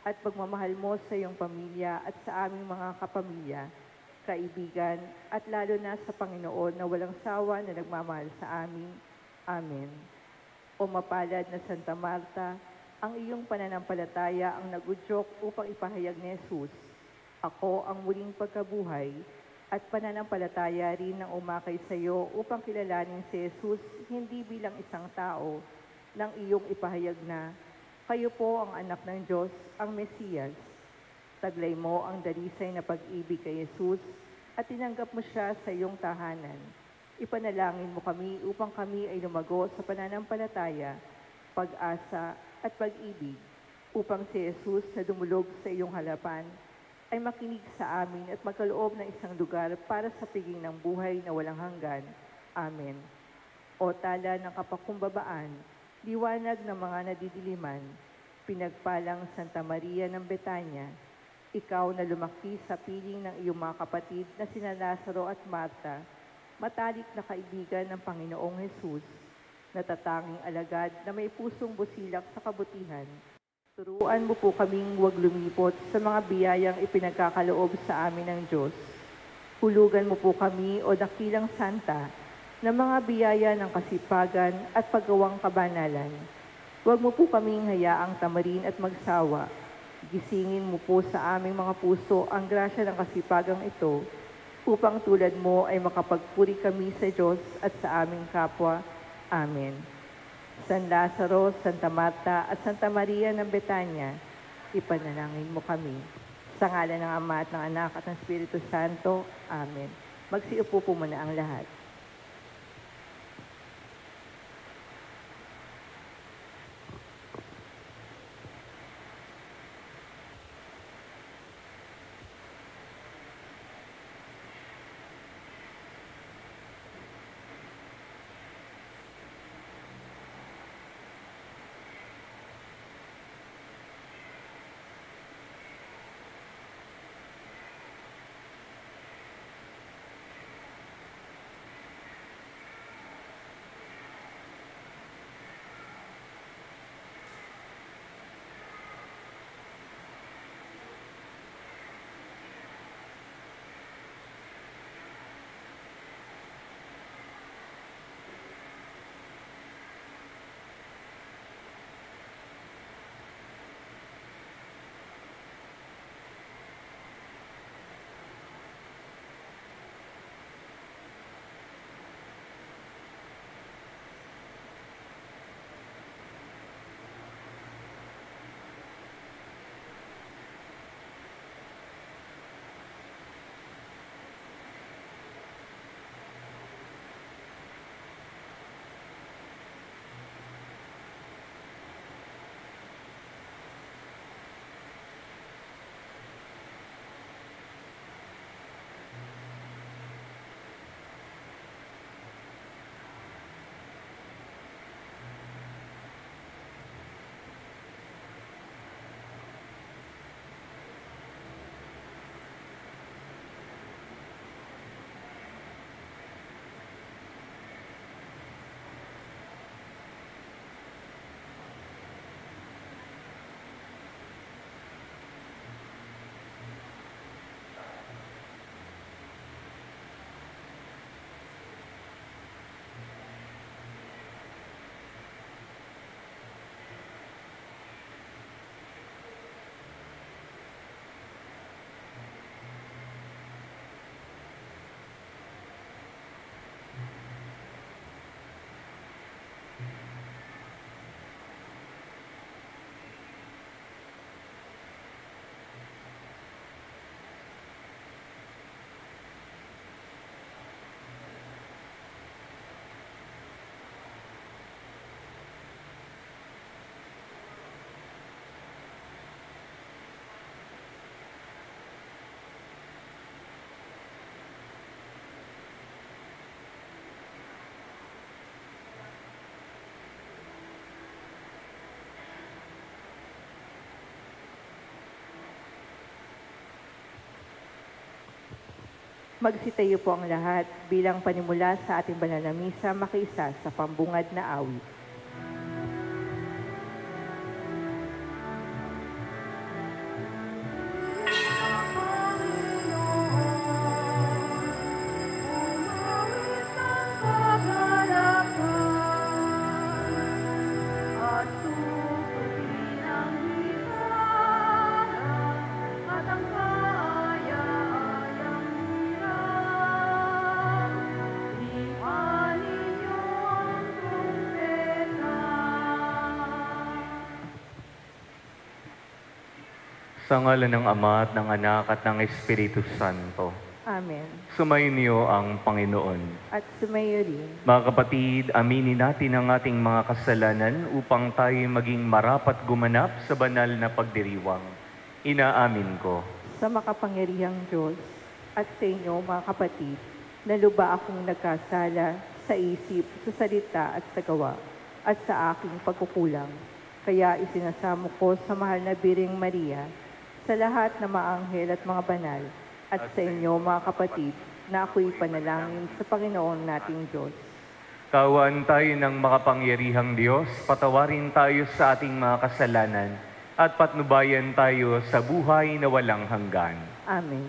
at pagmamahal mo sa iyong pamilya at sa aming mga kapamilya, kaibigan, at lalo na sa Panginoon na walang sawa na nagmamahal sa amin. Amen. O mapalad na Santa Marta, ang iyong pananampalataya ang nagudyok upang ipahayag ni Jesus. Ako ang muling pagkabuhay at pananampalataya rin ng umakay sa iyo upang kilalanin si Jesus hindi bilang isang tao ng iyong ipahayag na, kayo po ang anak ng Diyos, ang Mesiyas. Taglay mo ang dalisay na pag-ibig kay Jesus at tinanggap mo siya sa iyong tahanan. Ipanalangin mo kami upang kami ay lumago sa pananampalataya, pag-asa at pag-ibig, upang si Jesus na dumulog sa iyong harapan ay makinig sa amin at magkaloob ng isang lugar para sa piging ng buhay na walang hanggan. Amen. O tala ng kapakumbabaan, liwanag ng mga nadidiliman, pinagpalang Santa Maria ng Betania, ikaw na lumaki sa piling ng iyong mga kapatid na sina Lazaro at Marta, matalik na kaibigan ng Panginoong Hesus, natatanging alagad na may pusong busilak sa kabutihan. Turuan mo po kaming huwag lumipot sa mga biyayang ipinagkakaloob sa amin ng Diyos. Hulugan mo po kami, o dakilang santa, ng mga biyaya ng kasipagan at paggawang kabanalan. Huwag mo po kaming hayaang tamarin at magsawa. Gisingin mo po sa aming mga puso ang grasya ng kasipagang ito, upang tulad mo ay makapagpuri kami sa Diyos at sa aming kapwa. Amen. San Lazaro, Santa Marta at Santa Maria ng Betania, ipanalangin mo kami. Sa ngalan ng Ama at ng Anak at ng Espiritu Santo. Amen. Magsiupo po muna ang lahat. Magsitayo po ang lahat bilang panimula sa ating banal na misa, makiisa sa pambungad na awit. Sa ngalan ng Ama at ng Anak at ng Espiritu Santo. Amen. Sumainyo ang Panginoon. At sumayo rin. Mga kapatid, aminin natin ang ating mga kasalanan upang tayo maging marapat gumanap sa banal na pagdiriwang. Inaamin ko. Sa makapangyarihang Diyos at sa inyo, mga kapatid, na luba akong nagkasala sa isip, sa salita at sa gawa, at sa aking pagkukulang. Kaya isinasamo ko sa mahal na Biring Maria, sa lahat ng mga anghel at mga banal, at sa inyo, mga kapatid, na ako'y panalangin sa Panginoon nating Diyos. Kaawaan tayo ng makapangyarihang Diyos, patawarin tayo sa ating mga kasalanan, at patnubayan tayo sa buhay na walang hanggan. Amen.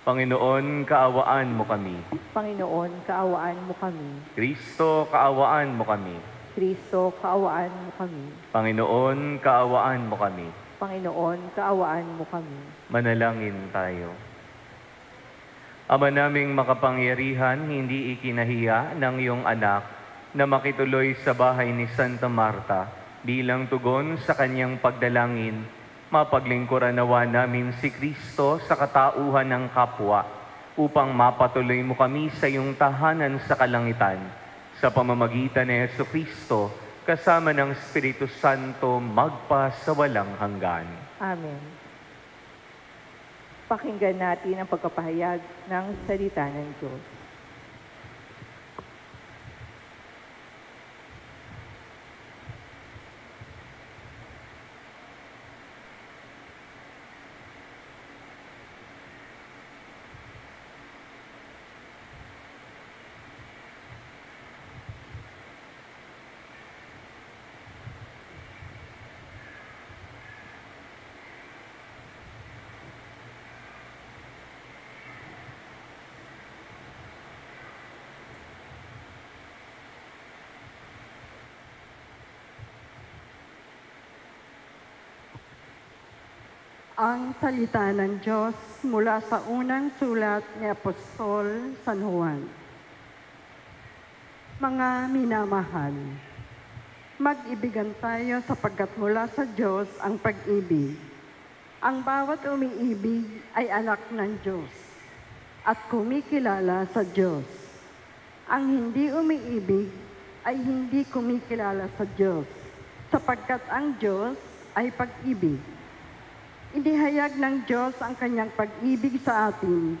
Panginoon, kaawaan mo kami. Panginoon, kaawaan mo kami. Kristo, kaawaan mo kami. Kristo, kaawaan mo kami. Panginoon, kaawaan mo kami. Panginoon, kaawaan mo kami. Manalangin tayo. Ama naming makapangyarihan, hindi ikinahiya ng iyong anak na makituloy sa bahay ni Santa Marta bilang tugon sa kanyang pagdalangin. Mapaglingkuran nawa namin si Kristo sa katauhan ng kapwa upang mapatuloy mo kami sa iyong tahanan sa kalangitan sa pamamagitan ni Jesucristo kasama ng Espiritu Santo magpa sa walang hanggan. Amen. Pakinggan natin ang pagpapahayag ng salita ng Diyos. Ang salita ng Diyos mula sa unang sulat ni Apostol San Juan. Mga minamahal, mag-ibigan tayo sapagkat mula sa Diyos ang pag-ibig. Ang bawat umiibig ay anak ng Diyos at kumikilala sa Diyos. Ang hindi umiibig ay hindi kumikilala sa Diyos sapagkat ang Diyos ay pag-ibig. Inihayag ng Diyos ang kanyang pag-ibig sa atin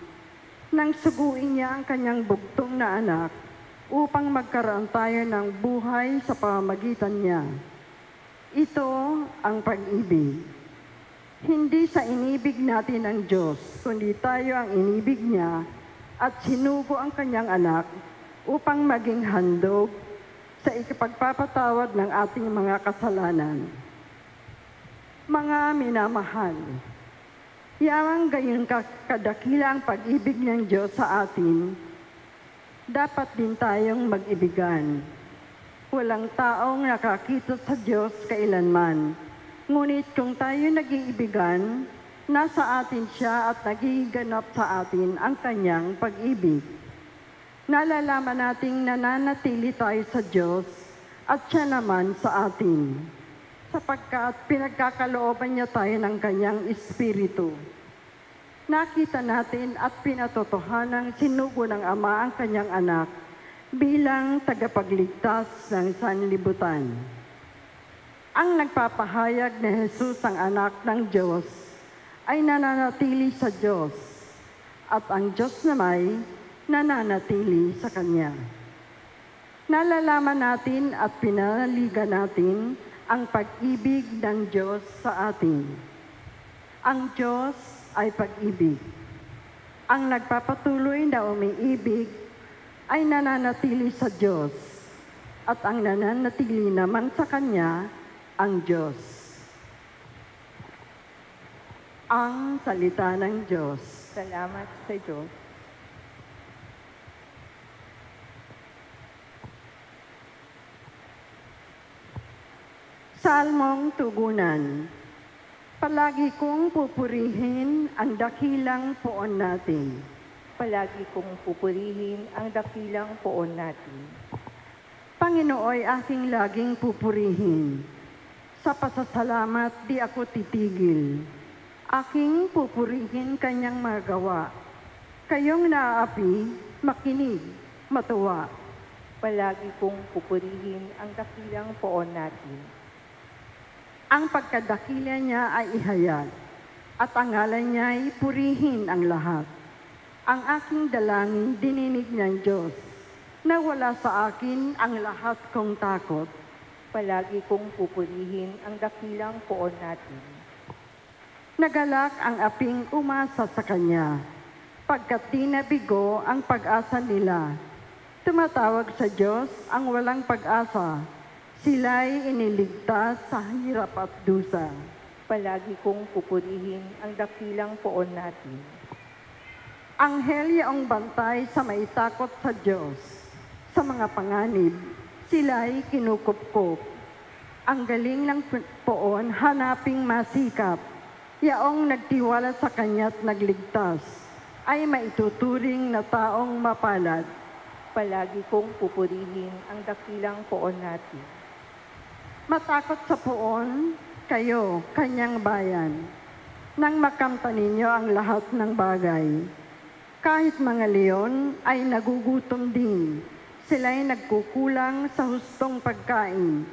nang suguin niya ang kanyang bugtong na anak upang magkaroon tayo ng buhay sa pamamagitan niya. Ito ang pag-ibig. Hindi sa inibig natin ang Diyos, kundi tayo ang inibig niya at sinugo ang kanyang anak upang maging handog sa ikapagpapatawad ng ating mga kasalanan. Mga minamahal, yamang gayon kadakila ang pag-ibig ng Diyos sa atin, dapat din tayong mag-ibigan. Walang taong nakakita sa Diyos kailanman, ngunit kung tayo nag-iibigan, nasa atin siya at nagiganap sa atin ang kanyang pag-ibig. Nalalaman nating nananatili tayo sa Diyos at siya naman sa atin, sapagkat pinagkakalooban niya tayo ng kanyang Espiritu. Nakita natin at pinatotohanang sinugo ng Ama ang kanyang anak bilang tagapagligtas ng sanlibutan. Ang nagpapahayag na Jesus ang anak ng Diyos ay nananatili sa Diyos at ang Diyos naman nananatili sa Kanya. Nalalaman natin at pinanaligan natin ang pag-ibig ng Diyos sa atin. Ang Diyos ay pag-ibig. Ang nagpapatuloy na umiibig ay nananatili sa Diyos at ang nananatili naman sa Kanya ang Diyos. Ang salita ng Diyos. Salamat sa Diyos. Salmong tugunan. Palagi kong pupurihin ang dakilang poon natin. Palagi kong pupurihin ang dakilang poon natin. Panginooy aking laging pupurihin. Sa pasasalamat di ako titigil. Aking pupurihin kanyang magawa. Kayong naaapi, makinig, matuwa. Palagi kong pupurihin ang dakilang poon natin. Ang pagkadakila niya ay ihayag, at ang ngalan niya ay purihin ang lahat. Ang aking dalangin dininig ng Diyos, na wala sa akin ang lahat kong takot. Palagi kong pupurihin ang dakilang poon natin. Nagalak ang aping umasa sa Kanya, pagkat di nabigo ang pag-asa nila. Tumatawag sa Diyos ang walang pag-asa, sila'y iniligtas sa hirap at dusa. Palagi kong pupurihin ang dakilang poon natin. Anghel yaong bantay sa maitakot sa Diyos. Sa mga panganib, sila'y kinukupkup. Ang galing ng poon hanaping masikap. Yaong nagtiwala sa Kanya't nagligtas, ay maituturing na taong mapalad. Palagi kong pupurihin ang dakilang poon natin. Matakot sa poon, kayo, Kanyang bayan, nang makamtan ninyo ang lahat ng bagay. Kahit mga leon ay nagugutom din, sila'y nagkukulang sa hustong pagkain.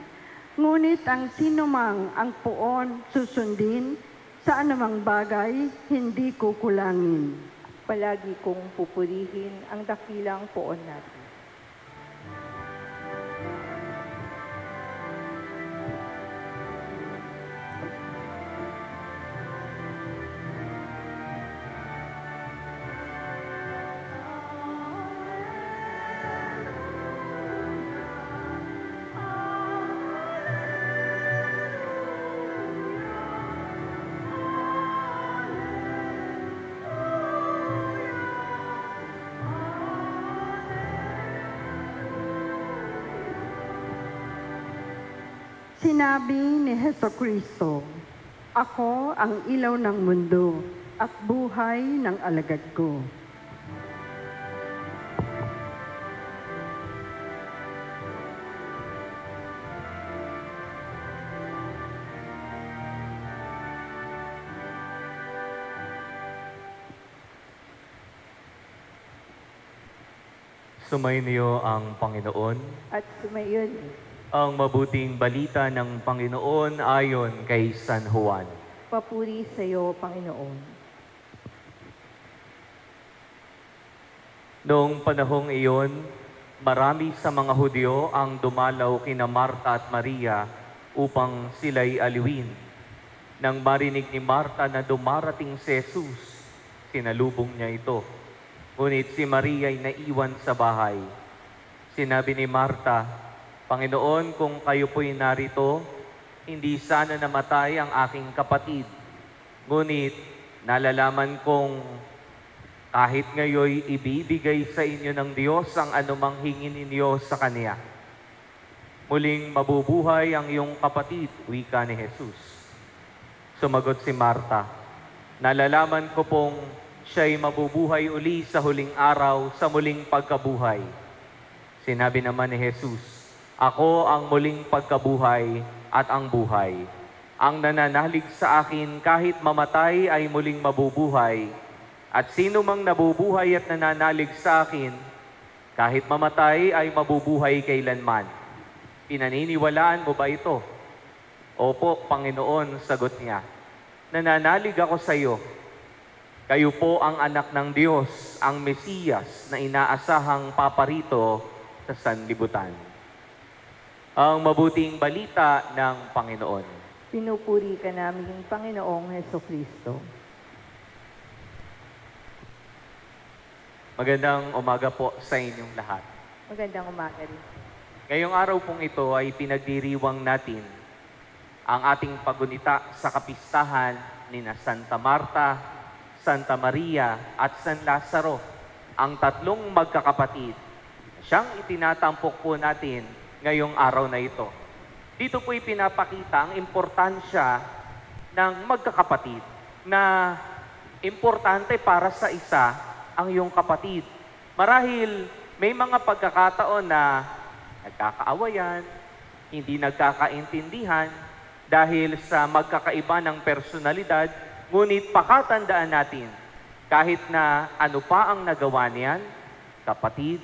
Ngunit ang sinumang ang poon susundin, sa anumang bagay, hindi kukulangin. Palagi kong pupurihin ang dakilang poon natin. Sinabi ni Hesukristo, ako ang ilaw ng mundo at buhay ng alagad ko. Sumainyo ang Panginoon. At sumayon, Ang mabuting balita ng Panginoon ayon kay San Juan. papuri sa iyo, Panginoon. Noong panahong iyon, marami sa mga Hudyo ang dumalaw kina Marta at Maria upang sila'y aliwin. Nang marinig ni Marta na dumarating si Jesus, sinalubong niya ito. Ngunit si Maria ay naiwan sa bahay. Sinabi ni Marta, Panginoon, kung kayo po'y narito, hindi sana namatay ang aking kapatid. Ngunit nalalaman kong kahit ngayoy ibibigay sa inyo ng Diyos ang anumang hingin ninyo sa Kanya. Muling mabubuhay ang iyong kapatid, wika ni Jesus. Sumagot si Marta, nalalaman ko pong siya'y mabubuhay uli sa huling araw sa muling pagkabuhay. Sinabi naman ni Jesus, ako ang muling pagkabuhay at ang buhay. Ang nananalig sa akin kahit mamatay ay muling mabubuhay. At sino mang nabubuhay at nananalig sa akin, kahit mamatay ay mabubuhay kailanman. Pinaniniwalaan mo ba ito? Opo, Panginoon, sagot niya. Nananalig ako sa iyo. Kayo po ang anak ng Diyos, ang Mesiyas na inaasahang paparito sa sanlibutan. Ang mabuting balita ng Panginoon. Pinupuri ka namin, Panginoong Hesukristo. Magandang umaga po sa inyong lahat. Magandang umaga rin. Ngayong araw pong ito ay pinagdiriwang natin ang ating pagunita sa kapistahan ni na Santa Marta, Santa Maria at San Lazaro, ang tatlong magkakapatid. Siyang itinatampok po natin ngayong araw na ito. Dito po'y pinapakita ang importansya ng magkakapatid na importante para sa isa ang iyong kapatid. Marahil may mga pagkakataon na nagkakaawayan, hindi nagkakaintindihan dahil sa magkakaiba ng personalidad, ngunit pakatandaan natin, kahit na ano pa ang nagawa niyan, kapatid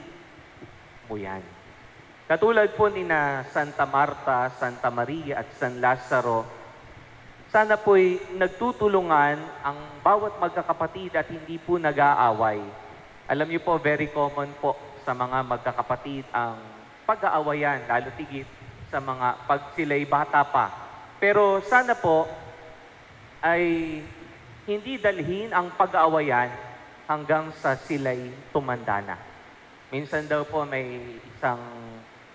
mo yan. Katulad po ni na Santa Marta, Santa Maria at San Lazaro, sana po'y nagtutulungan ang bawat magkakapatid at hindi po nag-aaway. Alam niyo po, very common po sa mga magkakapatid ang pag-aawayan, lalo tigit sa mga pag sila'y bata pa. Pero sana po ay hindi dalhin ang pag-aawayan hanggang sa sila'y tumanda na. Minsan daw po may isang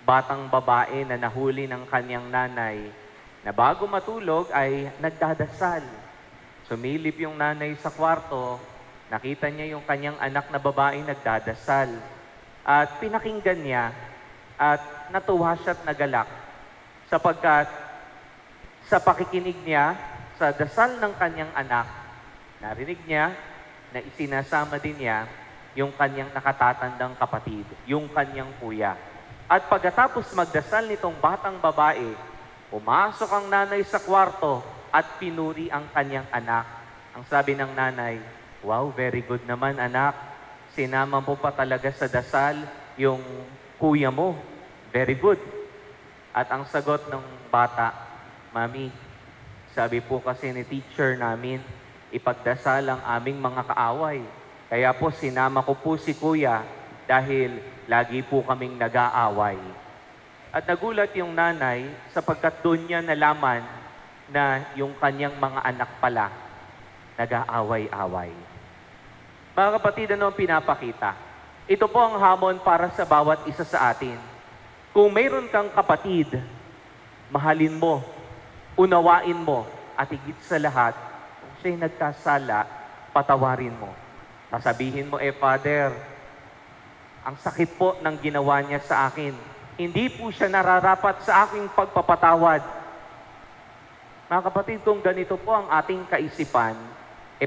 batang babae na nahuli ng kanyang nanay na bago matulog ay nagdadasal. Sumilip yung nanay sa kwarto, nakita niya yung kanyang anak na babae nagdadasal. At pinakinggan niya at natuwa siya at nagalak sapagkat sa pakikinig niya sa dasal ng kanyang anak, narinig niya na isinasama din niya yung kanyang nakatatandang kapatid, yung kanyang kuya. At pagkatapos magdasal nitong batang babae, pumasok ang nanay sa kwarto at pinuri ang kanyang anak. Ang sabi ng nanay, "Wow, very good naman anak. Sinama mo pa talaga sa dasal yung kuya mo. Very good." At ang sagot ng bata, "Mami, sabi po kasi ni teacher namin, ipagdasal ang aming mga kaaway. Kaya po sinama ko po si kuya dahil lagi po kaming nag-aaway." At nagulat yung nanay sapagkat doon niya nalaman na yung kanyang mga anak pala nag-aaway-away. Mga kapatid, ano ang pinapakita? Ito po ang hamon para sa bawat isa sa atin. Kung mayroon kang kapatid, mahalin mo, unawain mo, at higit sa lahat, kung siya'y nagkasala, patawarin mo. Sasabihin mo, Father, ang sakit po ng ginawa niya sa akin. Hindi po siya nararapat sa aking pagpapatawad. Mga kapatid, kung ganito po ang ating kaisipan,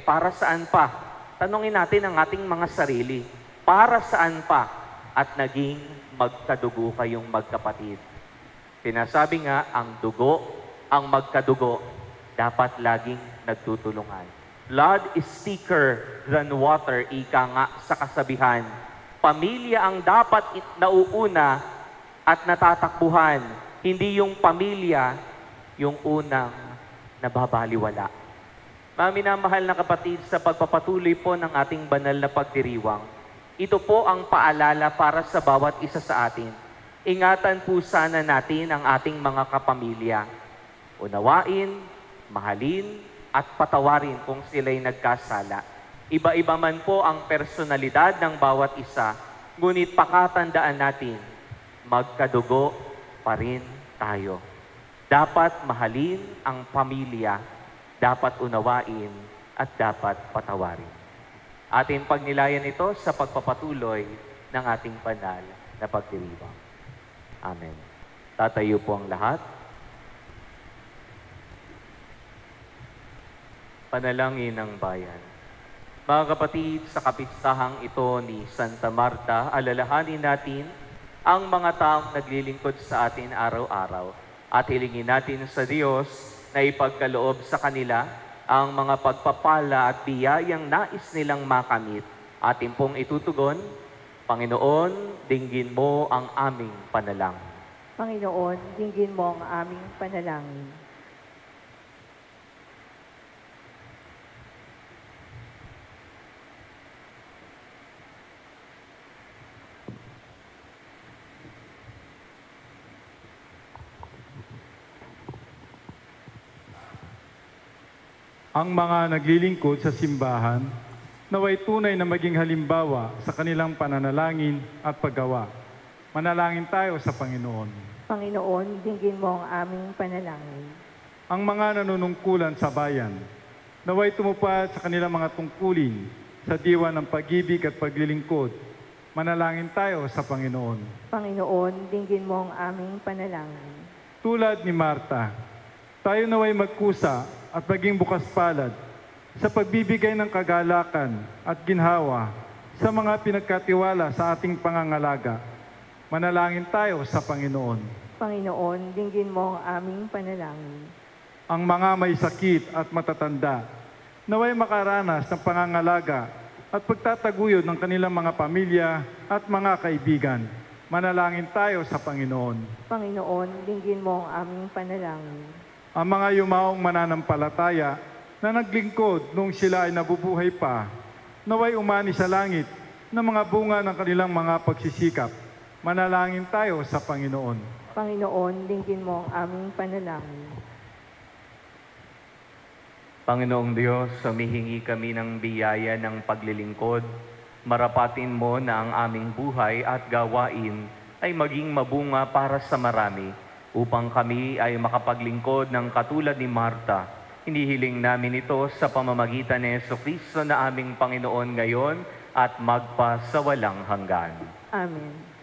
para saan pa? Tanungin natin ang ating mga sarili. Para saan pa? At naging magkadugo kayong magkapatid. Sinasabi nga, ang dugo, ang magkadugo, dapat laging nagtutulungan. Blood is thicker than water, ika nga sa kasabihan. Pamilya ang dapat nauuna at natatakbuhan, hindi yung pamilya yung unang nababaliwala. Mga minamahal na kapatid, sa pagpapatuloy po ng ating banal na pagdiriwang, ito po ang paalala para sa bawat isa sa atin. Ingatan po sana natin ang ating mga kapamilya. Unawain, mahalin, at patawarin kung sila'y nagkasala. Iba-iba man po ang personalidad ng bawat isa, ngunit pakatandaan natin, magkadugo pa rin tayo. Dapat mahalin ang pamilya, dapat unawain, at dapat patawarin. Ating pagnilayan ito sa pagpapatuloy ng ating banal na pagdiriwang. Amen. Tatayo po ang lahat. Panalangin ng bayan. Mga kapatid, sa kapistahang ito ni Santa Marta, alalahanin natin ang mga taong naglilingkod sa atin araw-araw at hilingin natin sa Diyos na ipagkaloob sa kanila ang mga pagpapala at biyayang nais nilang makamit. Atin pong itutugon, Panginoon, dinggin mo ang aming panalangin. Panginoon, dinggin mo ang aming panalangin. Ang mga naglilingkod sa simbahan, naway tunay na maging halimbawa sa kanilang pananalangin at paggawa. Manalangin tayo sa Panginoon. Panginoon, dinggin mo ang aming panalangin. Ang mga nanunungkulan sa bayan, naway tumupad sa kanilang mga tungkulin sa diwa ng pag-ibig at paglilingkod. Manalangin tayo sa Panginoon. Panginoon, dinggin mo ang aming panalangin. Tulad ni Marta, tayo naway magkusa at maging bukas palad sa pagbibigay ng kagalakan at ginhawa sa mga pinagkatiwala sa ating pangangalaga. Manalangin tayo sa Panginoon. Panginoon, dinggin mo ang aming panalangin. ang mga may sakit at matatanda, naway makaranas ng pangangalaga at pagtataguyod ng kanilang mga pamilya at mga kaibigan. Manalangin tayo sa Panginoon. Panginoon, dinggin mo ang aming panalangin. Ang mga yumaong mananampalataya na naglingkod nung sila ay nabubuhay pa, naway umani sa langit ng mga bunga ng kanilang mga pagsisikap. Manalangin tayo sa Panginoon. Panginoon, dinggin mo ang aming panalangin. Panginoong Diyos, humihingi kami ng biyaya ng paglilingkod. Marapatin mo na ang aming buhay at gawain ay maging mabunga para sa marami, upang kami ay makapaglingkod ng katulad ni Marta. Hinihiling namin ito sa pamamagitan ni Jesucristo na aming Panginoon ngayon at magpa sa walang hanggan. Amen.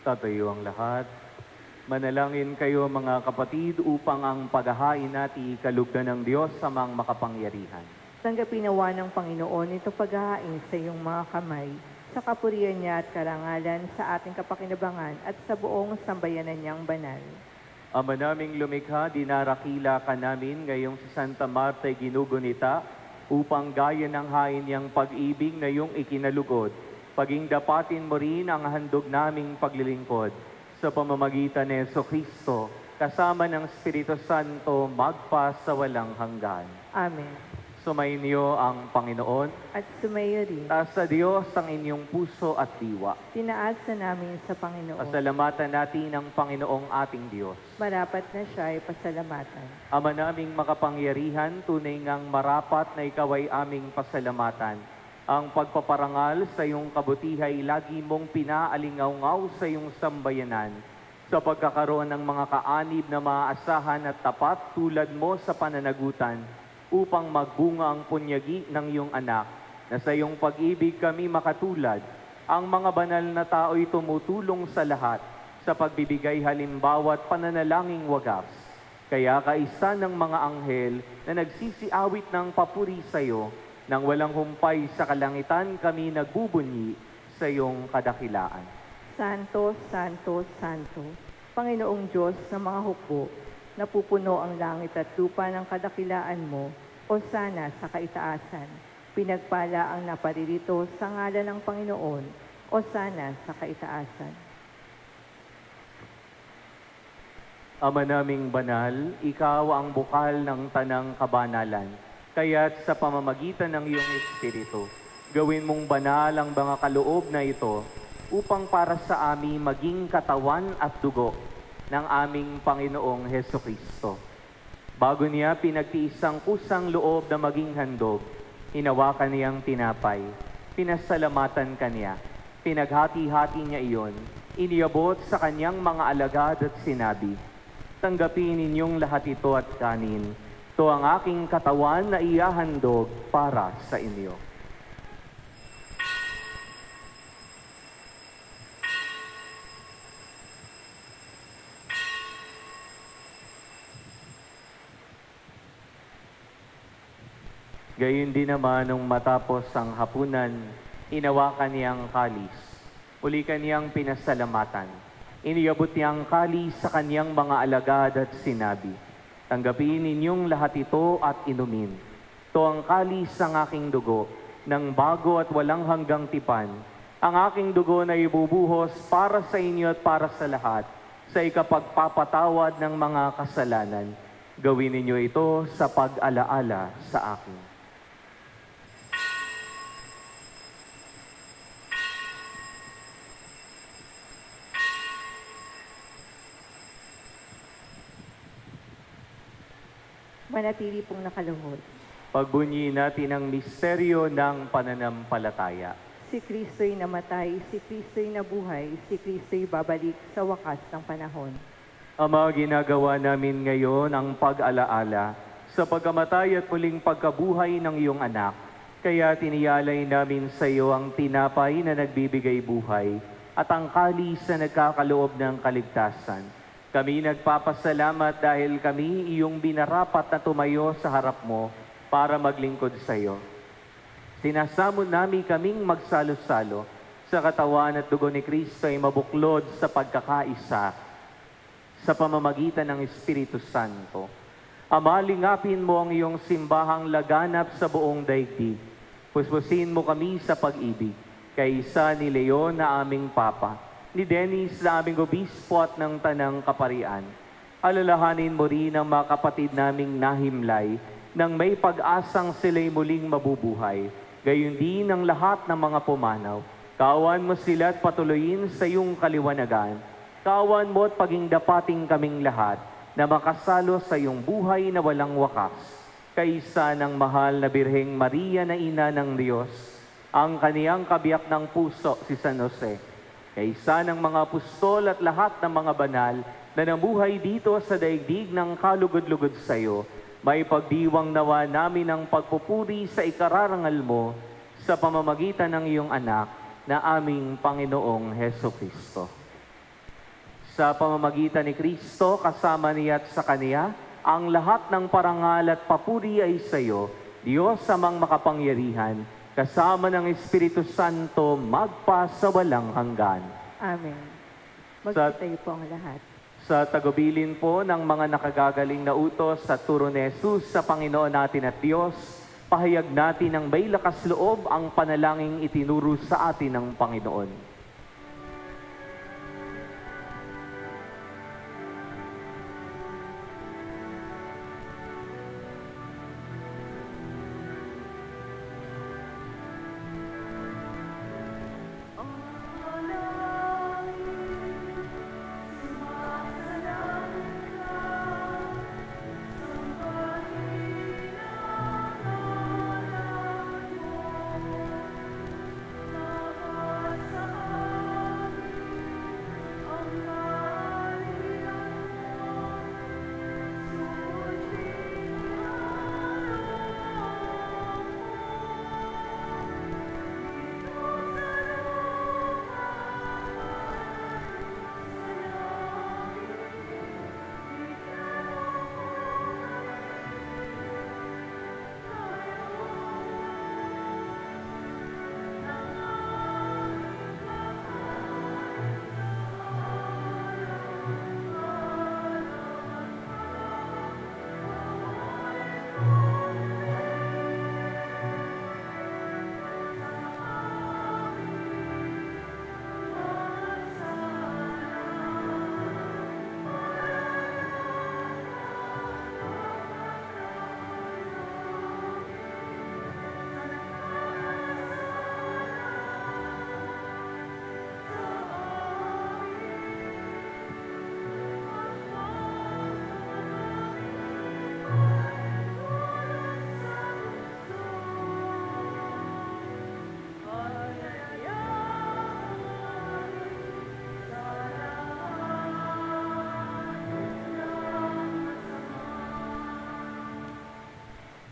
Tatayo ang lahat. Manalangin kayo mga kapatid upang ang paghahain natin ikalugdan ng Diyos sa mga makapangyarihan. Tanggapin nawa ng Panginoon itong paghahain sa iyong mga kamay, sa kapurihan niya at karangalan, sa ating kapakinabangan at sa buong sambayanan niyang banal. Ama naming lumikha, dinarakila ka namin ngayong si Santa Marta ay ginugunita upang gaya ng hain niyang pag-ibig na iyong ikinalugod. Paging dapatin mo rin ang handog naming paglilingkod sa pamamagitan ni Jesucristo, kasama ng Espiritu Santo, magpa sa walang hanggan. Amen. Sumainyo ang Panginoon. At sumayo rin. Taas sa Diyos ang inyong puso at diwa. Tinaas na namin sa Panginoon. Pasalamatan natin ang Panginoong ating Diyos. Marapat na siya ay pasalamatan. Ama naming makapangyarihan, tunay ngang marapat na ikaw ay aming pasalamatan. Ang pagpaparangal sa iyong kabutihay lagi mong pinaalingaw-ngaw sa iyong sambayanan. Sa pagkakaroon ng mga kaanib na maaasahan at tapat tulad mo sa pananagutan, upang magbunga ang punyagi ng iyong anak, na sa iyong pag-ibig kami makatulad. Ang mga banal na tao'y tumutulong sa lahat sa pagbibigay halimbawa at pananalangin wagas. Kaya kaisa ng mga anghel na nagsisiawit ng papuri sa iyo, nang walang humpay sa kalangitan kami nagbubunyi sa iyong kadakilaan. Santo, Santo, Santo, Panginoong Diyos ng mga hukbo, napupuno ang langit at lupa ng kadakilaan mo, o sana sa kaitaasan. Pinagpala ang naparirito sa ngalan ng Panginoon, o sana sa kaitaasan. Ama naming banal, ikaw ang bukal ng tanang kabanalan. Kaya't sa pamamagitan ng iyong Espiritu, gawin mong banal ang mga kaloob na ito upang para sa amin maging katawan at dugo ng aming Panginoong Hesukristo. Bago niya pinagtiisang kusang loob na maging handog, hinawakan niyang tinapay, pinasalamatan kaniya, pinaghati-hati niya iyon, iniabot sa kanyang mga alagad at sinabi, "Tanggapin ninyong lahat ito at kanin. Ito ang aking katawan na ihahandog para sa inyo. Gayon din naman nung matapos ang hapunan, inawakan niya ang kalis. Uli kaniyang pinasalamatan. Iniabot niya ang kalis sa kaniyang mga alagad at sinabi, tanggapin ninyong lahat ito at inumin. Ito ang kalis ng aking dugo, ng bago at walang hanggang tipan. Ang aking dugo na ibubuhos para sa inyo at para sa lahat, sa ikapagpapatawad ng mga kasalanan. Gawin ninyo ito sa pag-alaala sa akin. Manatili pong nakaluhod. Pagbunyi natin ang misteryo ng pananampalataya. Si Kristo'y namatay, si Kristo'y nabuhay, si Kristo'y babalik sa wakas ng panahon. Ama, ginagawa namin ngayon ang pag-alaala sa pagkamatay at muling pagkabuhay ng iyong anak. Kaya tiniyalay namin sa iyo ang tinapay na nagbibigay buhay at ang kalis na nagkakaloob ng kaligtasan. Kami nagpapasalamat dahil kami iyong binarapat na tumayo sa harap mo para maglingkod sa iyo. Sinasamo namin kaming magsalo-salo sa katawan at dugo ni Kristo ay mabuklod sa pagkakaisa sa pamamagitan ng Espiritu Santo. Ama, lingapin mo ang iyong simbahang laganap sa buong daigdig. Puspusin mo kami sa pag-ibig. Kaisa ni Leon na aming Papa, ni Dennis na aming obispo at ng Tanang Kaparian. Alalahanin mo rin ang mga kapatid naming nahimlay nang may pag-asang sila'y muling mabubuhay. Gayon din ang lahat ng mga pumanaw. Kawan mo sila at patuloyin sa iyong kaliwanagan. Kawan mo at paging dapating kaming lahat na makasalo sa iyong buhay na walang wakas. Kaisa ng mahal na Birheng Maria na Ina ng Diyos, ang kaniyang kabiyak ng puso si San Jose, kaisa ng mga apostol at lahat ng mga banal na namuhay dito sa daigdig ng kalugod-lugod sa iyo, may pagdiwang nawa namin ang pagpupuri sa ikararangal mo sa pamamagitan ng iyong anak na aming Panginoong Hesukristo. Sa pamamagitan ni Kristo, kasama niya at sa Kaniya, ang lahat ng parangal at papuri ay sa iyo, Diyos amang makapangyarihan, kasama ng Espiritu Santo, magpa sa walang hanggan. Amen. Magsitayo po ang lahat. Sa tagubilin po ng mga nakagagaling na utos sa turo ni Jesus sa Panginoon natin at Diyos, pahayag natin ng may lakas loob ang panalangin itinuro sa atin ng Panginoon.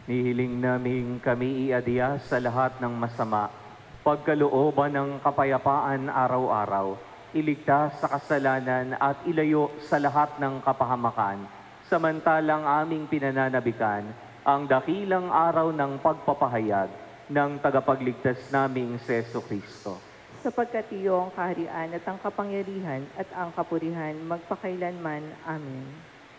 Nihiling naming kami iadya sa lahat ng masama, pagkalooban ng kapayapaan araw-araw, iligtas sa kasalanan at ilayo sa lahat ng kapahamakan, samantalang aming pinananabikan ang dakilang araw ng pagpapahayag ng tagapagligtas naming si Jesucristo. Sapagkat iyo ang kaharian at ang kapangyarihan at ang kapurihan magpakailanman. Amen.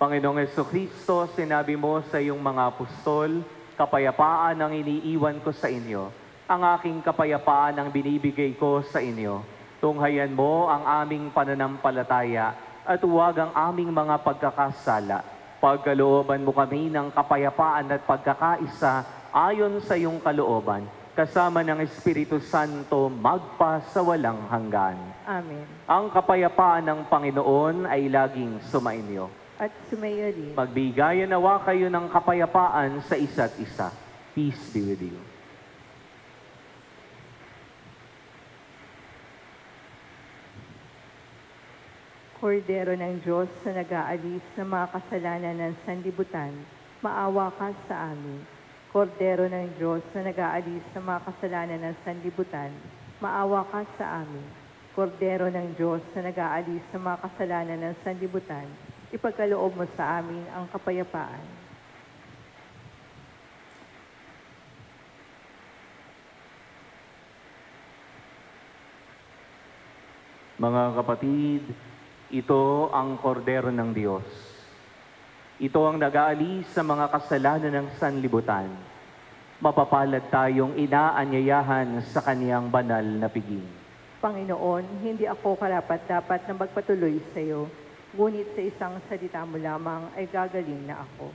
Panginoong Jesucristo, sinabi mo sa iyong mga apostol, kapayapaan ang iniiwan ko sa inyo. Ang aking kapayapaan ang binibigay ko sa inyo. Tunghayan mo ang aming pananampalataya at huwag ang aming mga pagkakasala. Pagkalooban mo kami ng kapayapaan at pagkakaisa ayon sa iyong kalooban, kasama ng Espiritu Santo magpa sa walang hanggan. Amen. Ang kapayapaan ng Panginoon ay laging sumainyo. At sumayo rin. Magbigayan nawa kayo ng kapayapaan sa isa't isa. Peace be with you. Kordero ng Diyos na nag-aalis ng mga kasalanan ng sanlibutan, maawa ka sa amin. Kordero ng Diyos na nag-aalis ng mga kasalanan ng sanlibutan, maawa ka sa amin. Kordero ng Diyos na nag-aalis ng mga kasalanan ng sanlibutan, ipagkaloob mo sa amin ang kapayapaan. Mga kapatid, ito ang kordero ng Diyos. Ito ang nag-aalis sa mga kasalanan ng sanlibutan. Mapapalad tayong inaanyayahan sa kaniyang banal na piging. Panginoon, hindi ako karapat-dapat na magpatuloy sa iyo, ngunit sa isang salita mo lamang ay gagaling na ako.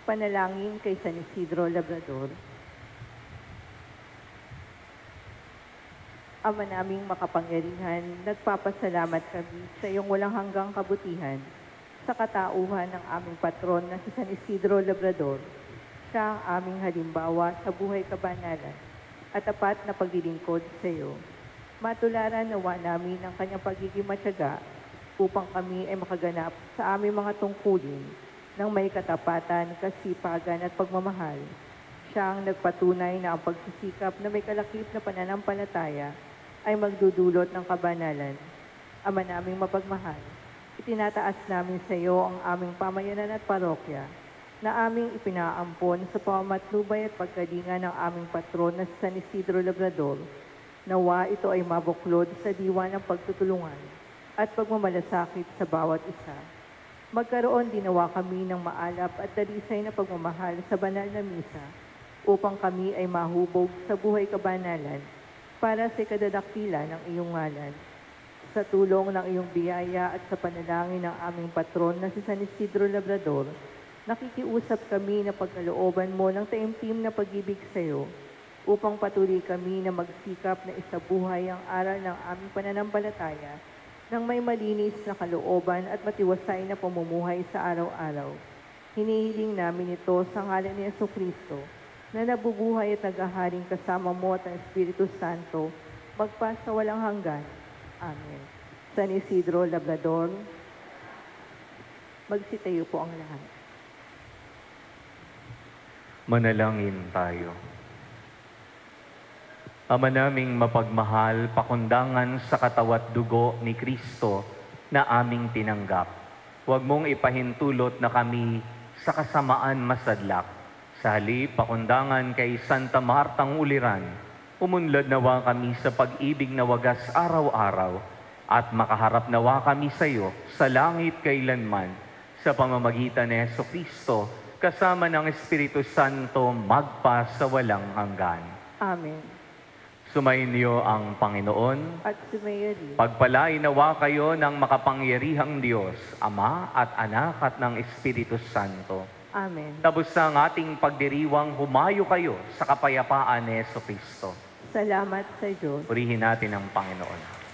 Panalangin kay San Isidro Labrador. Ama naming makapangyarihan, nagpapasalamat kami sa iyong walang hanggang kabutihan sa katauhan ng aming patron na si San Isidro Labrador. Siya ang aming halimbawa sa buhay kabanalan at tapat na paglilingkod sa iyo. Matularan nawa namin ang kanyang pagiging matyaga upang kami ay makaganap sa aming mga tungkulin ng may katapatan, kasipagan at pagmamahal. Siya ang nagpatunay na ang pagsisikap na may kalakip na pananampalataya ay magdudulot ng kabanalan Ama naming mapagmahal, itinataas namin sa iyo ang aming pamayanan at parokya na aming ipinaampon sa pamamatnubay at pagkalinga ng aming patron na si San Isidro Labrador. Nawa ito ay mabuklod sa diwa ng pagtutulungan at pagmamalasakit sa bawat isa. Magkaroon din nawa kami ng maalap at dalisay na pagmamahal sa banal na misa upang kami ay mahubog sa buhay kabanalan para sa kadadakila ng iyong ngalan. Sa tulong ng iyong biyaya at sa panalangin ng aming patron na si San Isidro Labrador, nakikiusap kami na pagkalooban mo ng taimtim na pag-ibig sa iyo upang patuloy kami na magsikap na isabuhay ang aral ng aming pananampalataya ng may malinis na kalooban at matiwasay na pamumuhay sa araw-araw. Hinihiling namin ito sa ngalan ni Jesucristo na nabubuhay at naghaharing kasama mo at ang Espiritu Santo magpa sa walang hanggan. Amen. San Isidro Labrador, magsitayo po ang lahat. Manalangin tayo. Ama naming mapagmahal, pakundangan sa katawat dugo ni Kristo na aming tinanggap. Huwag mong ipahintulot na kami sa kasamaan masadlak. Sa halip, pakundangan kay Santa Martang Uliran, umunlad nawa kami sa pag-ibig na wagas araw-araw at makaharap nawa kami sa iyo sa langit kailanman sa pamamagitan ni Jesucristo kasama ng Espiritu Santo magpa sa walang hanggan. Amen. Sumainyo ang Panginoon. At sumayo rin. Pagpalain nawa kayo ng makapangyarihang Diyos, Ama at Anak at ng Espiritu Santo. Amen. Tapos sa ating pagdiriwang, humayo kayo sa kapayapaan ni Jesucristo. Salamat sa Diyos. Purihin natin ang Panginoon.